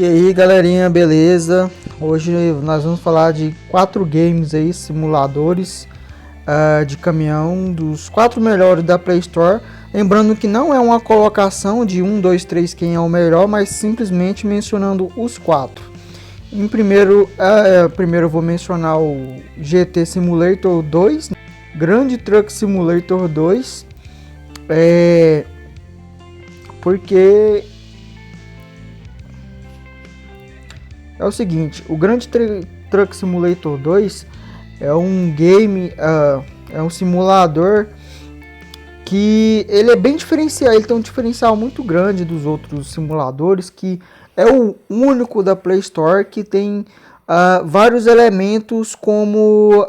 E aí galerinha, beleza? Hoje nós vamos falar de 4 games aí, simuladores de caminhão, dos 4 melhores da Play Store. Lembrando que não é uma colocação de 1, 2, 3 quem é o melhor, mas simplesmente mencionando os 4. Primeiro eu vou mencionar o GT Simulator 2, Grand Truck Simulator 2, porque é o seguinte, o Grand Truck Simulator 2 é um game, é um simulador que ele é bem diferenciado, ele tem um diferencial muito grande dos outros simuladores, que é o único da Play Store que tem vários elementos como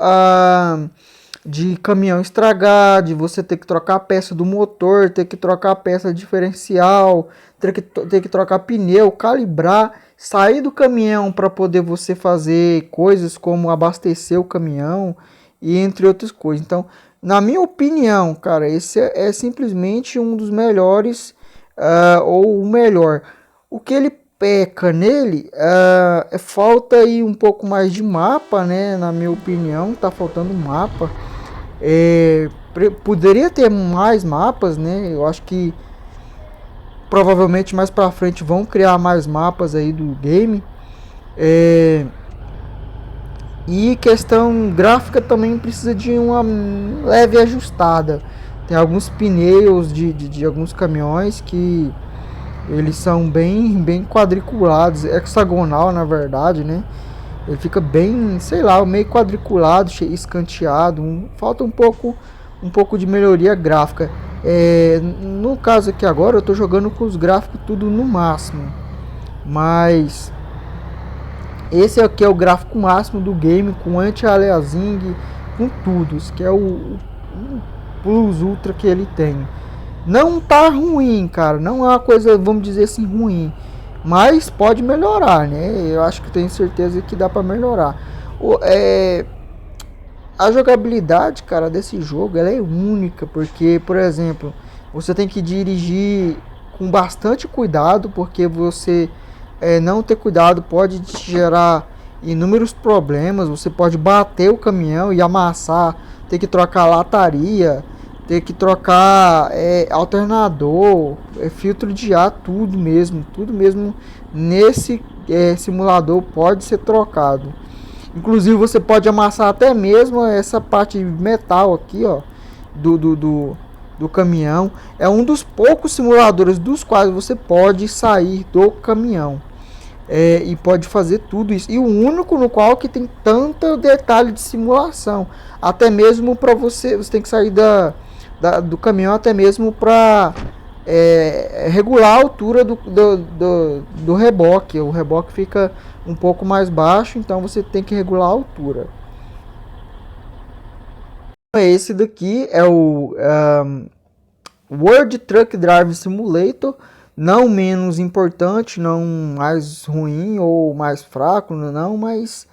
de caminhão estragar, de você ter que trocar a peça do motor, ter que trocar a peça diferencial, ter que trocar pneu, calibrar, sair do caminhão para poder você fazer coisas como abastecer o caminhão e entre outras coisas. Então, na minha opinião, cara, esse é simplesmente um dos melhores ou o melhor. O que ele peca nele falta aí um pouco mais de mapa, né? Na minha opinião, tá faltando mapa. Poderia ter mais mapas, né? Eu acho que provavelmente mais para frente vão criar mais mapas aí do game. E questão gráfica também precisa de uma leve ajustada. Tem alguns pneus de alguns caminhões que eles são bem quadriculados, hexagonal na verdade, né? Ele fica bem, sei lá, meio quadriculado, escanteado. Falta um pouco de melhoria gráfica. No caso aqui agora eu estou jogando com os gráficos tudo no máximo, mas esse aqui é o gráfico máximo do game, com anti-aliasing, com tudo. Isso que é o plus ultra que ele tem. Não tá ruim, cara, não é uma coisa, vamos dizer assim, ruim, mas pode melhorar, né? Eu acho que tenho certeza que dá para melhorar. A jogabilidade, cara, desse jogo, ela é única, porque, por exemplo, você tem que dirigir com bastante cuidado, porque você não ter cuidado pode te gerar inúmeros problemas. Você pode bater o caminhão e amassar, ter que trocar lataria, ter que trocar alternador, filtro de ar, tudo mesmo nesse simulador pode ser trocado. Inclusive você pode amassar até mesmo essa parte de metal aqui, ó, do caminhão. É um dos poucos simuladores dos quais você pode sair do caminhão e pode fazer tudo isso. E o único no qual que tem tanto detalhe de simulação. Até mesmo para você tem que sair do caminhão até mesmo para regular a altura do reboque. O reboque fica um pouco mais baixo, então você tem que regular a altura. Esse daqui é o World Truck Drive Simulator, não menos importante, não mais ruim ou mais fraco, não, mas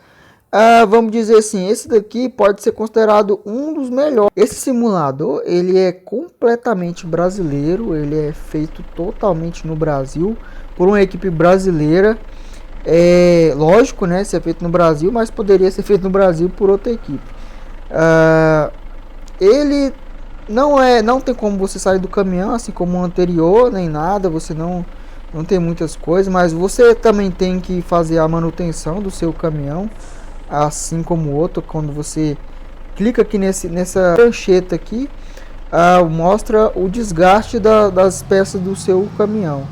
vamos dizer assim, esse daqui pode ser considerado um dos melhores. Esse simulador, ele é completamente brasileiro, ele é feito totalmente no Brasil, por uma equipe brasileira. Lógico, né, ser feito no Brasil, mas poderia ser feito no Brasil por outra equipe. Ele não tem como você sair do caminhão, assim como o anterior, nem nada, você não tem muitas coisas, mas você também tem que fazer a manutenção do seu caminhão, assim como o outro. Quando você clica aqui nessa prancheta aqui, mostra o desgaste das peças do seu caminhão.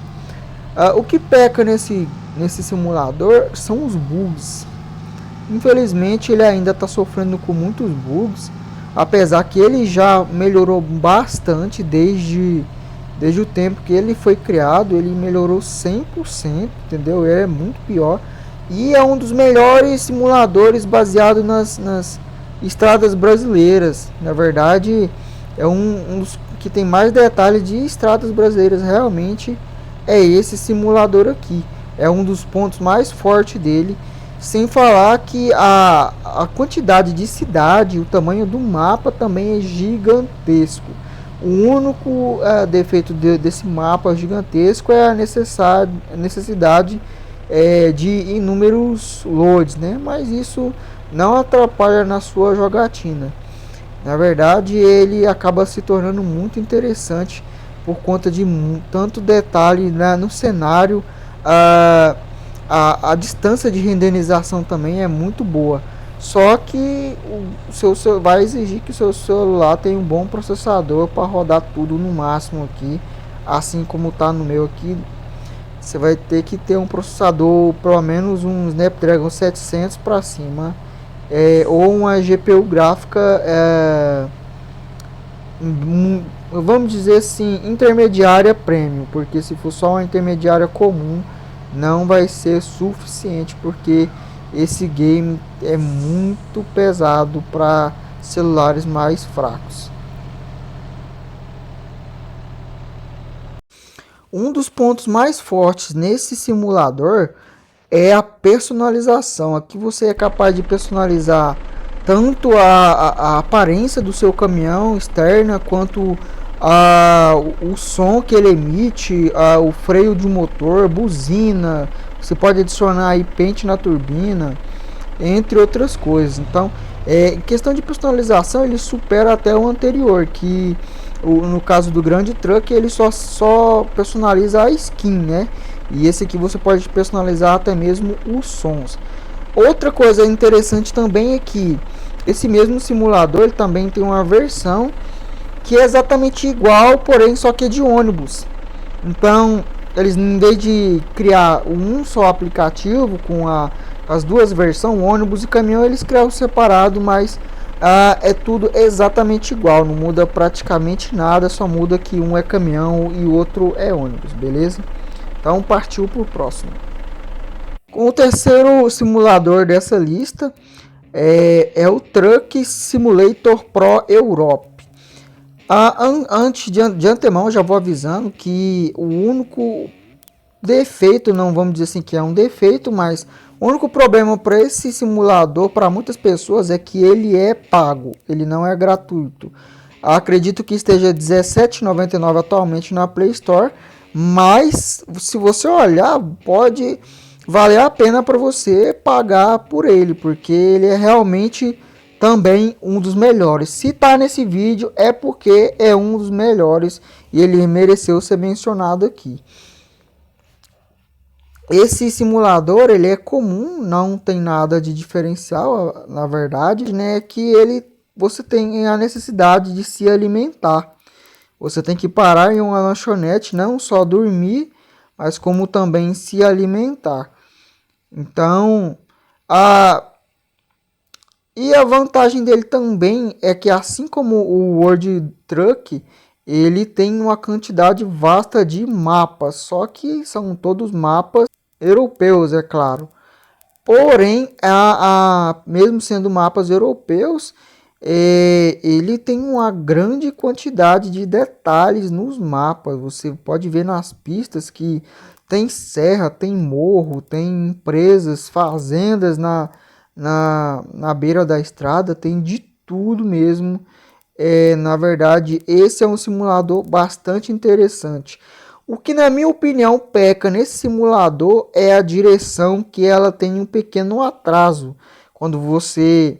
O que peca nesse simulador são os bugs. Infelizmente ele ainda está sofrendo com muitos bugs, apesar que ele já melhorou bastante desde o tempo que ele foi criado. Ele melhorou 100%, entendeu? Ele é muito pior e é um dos melhores simuladores baseado nas estradas brasileiras. Na verdade, é um dos que tem mais detalhes de estradas brasileiras. Realmente é esse simulador aqui. É um dos pontos mais fortes dele. Sem falar que a quantidade de cidade, o tamanho do mapa também é gigantesco. O único defeito desse mapa gigantesco é a necessidade de inúmeros loads, né? Mas isso não atrapalha na sua jogatina. Na verdade, ele acaba se tornando muito interessante por conta de tanto detalhe no cenário. A, a distância de renderização também é muito boa. Só que o seu vai exigir que o seu celular tenha um bom processador para rodar tudo no máximo aqui. Assim como está no meu aqui, você vai ter que ter um processador, pelo menos um Snapdragon 700 para cima, ou uma GPU gráfica, vamos dizer assim, intermediária premium, porque se for só uma intermediária comum, não vai ser suficiente, porque esse game é muito pesado para celulares mais fracos. Um dos pontos mais fortes nesse simulador é a personalização. Aqui você é capaz de personalizar tanto a aparência do seu caminhão externa, quanto o som que ele emite, o freio de motor, buzina. Você pode adicionar aí pente na turbina, entre outras coisas. Então, em questão de personalização, ele supera até o anterior, que no caso do grande truck, ele só personaliza a skin, né? E esse aqui você pode personalizar até mesmo os sons. Outra coisa interessante também é que esse mesmo simulador ele também tem uma versão que é exatamente igual, porém só que é de ônibus. Então, eles, em vez de criar um só aplicativo com as duas versões, ônibus e caminhão, eles criaram separado, mas é tudo exatamente igual, não muda praticamente nada, só muda que um é caminhão e o outro é ônibus, beleza? Então partiu para o próximo. O terceiro simulador dessa lista é o Truck Simulator Pro Europe. Antes de antemão, já vou avisando que o único defeito, não vamos dizer assim que é um defeito, mas o único problema para esse simulador, para muitas pessoas, é que ele é pago, ele não é gratuito. Acredito que esteja R$17,99 atualmente na Play Store, mas se você olhar, pode valer a pena para você pagar por ele, porque ele é realmente também um dos melhores. Se está nesse vídeo é porque é um dos melhores e ele mereceu ser mencionado aqui. Esse simulador ele é comum, não tem nada de diferencial, na verdade, né? Que você tem a necessidade de se alimentar. Você tem que parar em uma lanchonete, não só dormir, mas como também se alimentar. Então, e a vantagem dele também é que, assim como o World Truck, ele tem uma quantidade vasta de mapas, só que são todos mapas europeus, é claro. Porém, mesmo sendo mapas europeus, ele tem uma grande quantidade de detalhes nos mapas. Você pode ver nas pistas que tem serra, tem morro, tem empresas, fazendas na beira da estrada, tem de tudo mesmo. Na verdade, esse é um simulador bastante interessante. O que, na minha opinião, peca nesse simulador é a direção, que ela tem um pequeno atraso. Quando você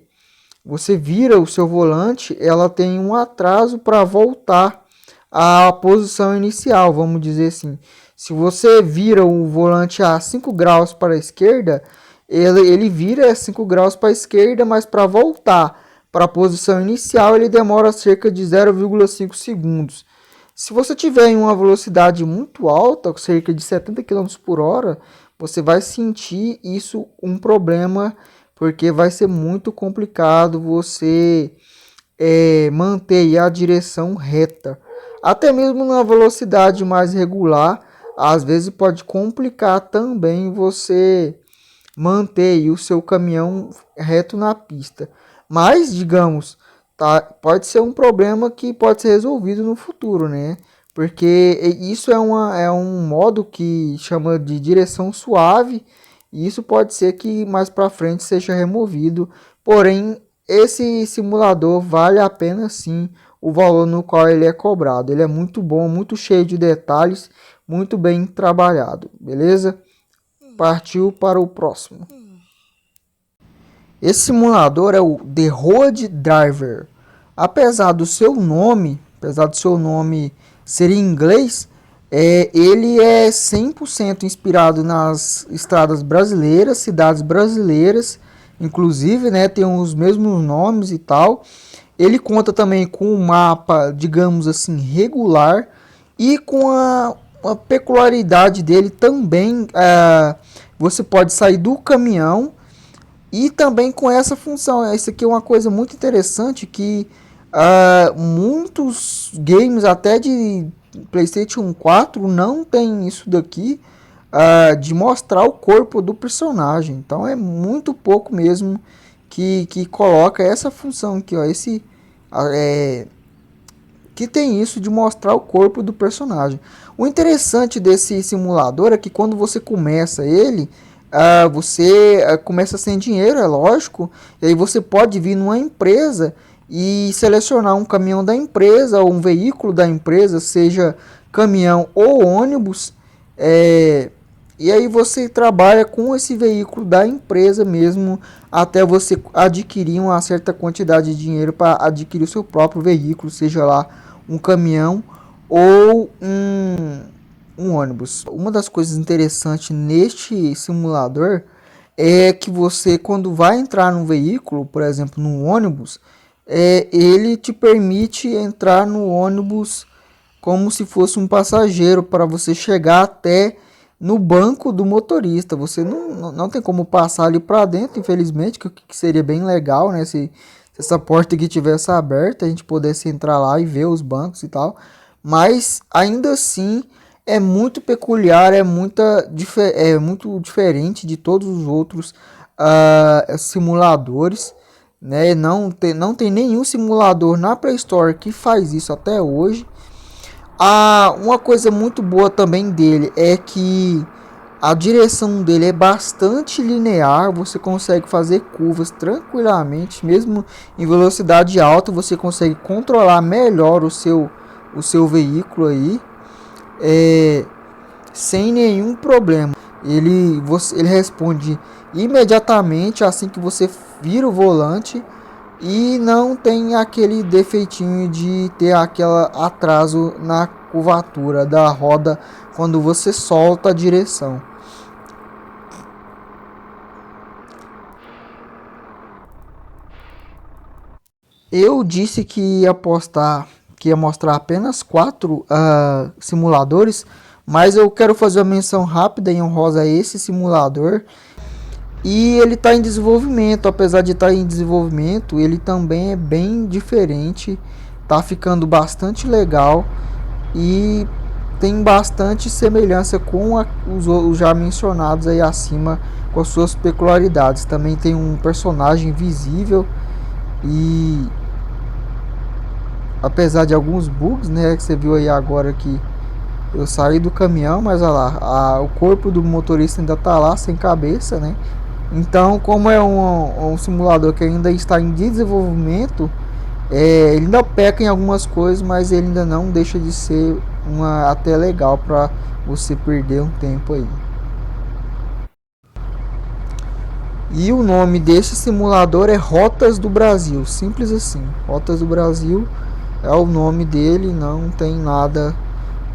vira o seu volante, ela tem um atraso para voltar à posição inicial, vamos dizer assim. Se você vira o volante a 5 graus para a esquerda, ele vira 5 graus para a esquerda, mas para voltar para a posição inicial ele demora cerca de 0,5 segundos. Se você tiver em uma velocidade muito alta, cerca de 70 km por hora, você vai sentir isso um problema, porque vai ser muito complicado você manter a direção reta. Até mesmo na velocidade mais regular, às vezes pode complicar também você manter o seu caminhão reto na pista. Mas, digamos, pode ser um problema que pode ser resolvido no futuro, né? Porque isso é um modo que chama de direção suave, e isso pode ser que mais para frente seja removido. Porém, esse simulador vale a pena sim o valor no qual ele é cobrado. Ele é muito bom, muito cheio de detalhes, muito bem trabalhado, beleza? Partiu para o próximo. Esse simulador é o The Road Driver. Apesar do seu nome ser em inglês, ele é 100% inspirado nas estradas brasileiras, cidades brasileiras, inclusive, né, tem os mesmos nomes e tal. Ele conta também com um mapa, digamos assim, regular, e com a peculiaridade dele também, você pode sair do caminhão. E também com essa função, isso aqui é uma coisa muito interessante que muitos games até de PlayStation 4 não tem isso daqui, de mostrar o corpo do personagem. Então é muito pouco mesmo que coloca essa função aqui, ó, que tem isso de mostrar o corpo do personagem. O interessante desse simulador é que quando você começa ele, você começa sem dinheiro, é lógico, e aí você pode vir numa empresa e selecionar um caminhão da empresa ou um veículo da empresa, seja caminhão ou ônibus, e aí você trabalha com esse veículo da empresa mesmo até você adquirir uma certa quantidade de dinheiro para adquirir o seu próprio veículo, seja lá um caminhão ou um ônibus. Uma das coisas interessantes neste simulador é que você, quando vai entrar num veículo, por exemplo, num ônibus, ele te permite entrar no ônibus como se fosse um passageiro para você chegar até no banco do motorista. Você não tem como passar ali para dentro, infelizmente, que seria bem legal, né? Se essa porta aqui tivesse aberta, a gente pudesse entrar lá e ver os bancos e tal. Mas ainda assim é muito peculiar, é muito diferente de todos os outros simuladores, né? Não tem nenhum simulador na Play Store que faz isso até hoje. Uma coisa muito boa também dele é que a direção dele é bastante linear, você consegue fazer curvas tranquilamente, mesmo em velocidade alta, você consegue controlar melhor o seu veículo aí, sem nenhum problema. Ele responde imediatamente assim que você vira o volante e não tem aquele defeitinho de ter aquele atraso na curvatura da roda quando você solta a direção. Eu disse que ia mostrar apenas 4 simuladores, mas eu quero fazer uma menção rápida e honrosa a esse simulador. E ele está em desenvolvimento, apesar de estar em desenvolvimento, ele também é bem diferente, tá ficando bastante legal e tem bastante semelhança com os já mencionados aí acima, com as suas peculiaridades. Também tem um personagem visível e apesar de alguns bugs, né, que você viu aí agora que eu saí do caminhão, mas olha lá, o corpo do motorista ainda tá lá sem cabeça, né? Então, como é um simulador que ainda está em desenvolvimento, ele ainda peca em algumas coisas, mas ele ainda não deixa de ser até legal para você perder um tempo aí. E o nome desse simulador é Rotas do Brasil, simples assim. Rotas do Brasil é o nome dele, não tem nada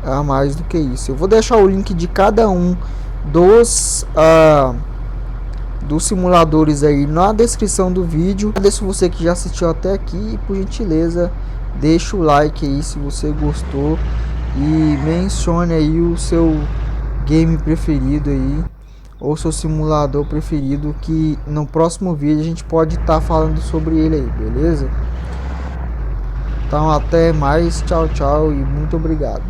a mais do que isso. Eu vou deixar o link de cada um dos simuladores aí na descrição do vídeo. Agradeço você que já assistiu até aqui e, por gentileza, deixa o like aí se você gostou e mencione aí o seu game preferido aí ou seu simulador preferido, que no próximo vídeo a gente pode estar falando sobre ele aí, beleza? Então até mais, tchau, tchau e muito obrigado.